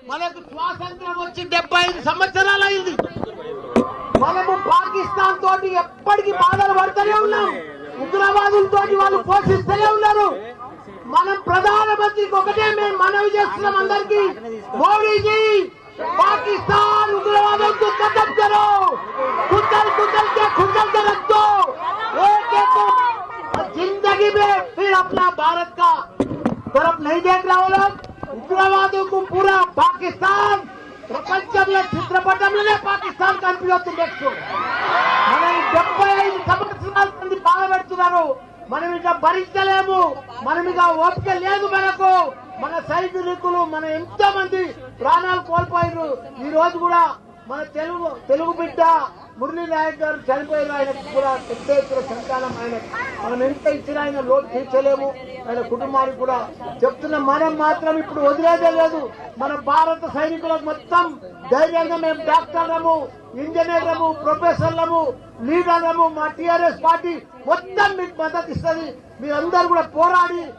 మనకు స్వాతంత్రం వచ్చి 75 సంవత్సరాలు అయింది. మనము పాకిస్తాన్ తోటి ఎప్పటికీ బాధలు పడుతూనే ఉన్నాం. ఉగ్రవాదులతో వాళ్ళు పోషిస్తూనే ఉన్నారు. మనం ప్రధానమంత్రికి ఒకటే మేము మనవి చేస్తున్నాం అందరికీ, మోడీజీ पाकिस्तान उग्रवादों को खत्म करो, कुचल कुचल के रख दो, एक जिंदगी में फिर अपना भारत का तरफ नहीं देख रहा हो लोग. उग्रवादों को पूरा पाकिस्तान ప్రపంచంలో చిత్రపటంలోనే పాకిస్తాన్ కనిపిస్తుంది. నెక్స్ట్ మనం 75 సంవత్సరాల మంది బాధపెడుతున్నారు. మనం ఇక భరించలేము. మనం ఇక ఓపిక లేదు మనకు. మన సైనికులు మన ఎంతో మంది ప్రాణాలు కోల్పోయారు. ఈ రోజు కూడా మన తెలుగు బిడ్డ మురళీ నాయక్ గారు చనిపోయారు. ఆయనకు కూడా పెద్ద ఎత్తున సంతానం. ఆయన మనం ఎంత ఇచ్చినా ఆయన లోటు తీర్చలేము. ఆయన కుటుంబానికి కూడా చెప్తున్న మనం మాత్రం ఇప్పుడు వదిలేదే లేదు. మన భారత సైనికులకు మొత్తం ధైర్యంగా మేము డాక్టర్లము, ఇంజనీర్లము, ప్రొఫెసర్లము, లీడర్లము, మా టీఆర్ఎస్ పార్టీ మొత్తం మీకు మద్దతు ఇస్తుంది. మీరందరూ కూడా పోరాడి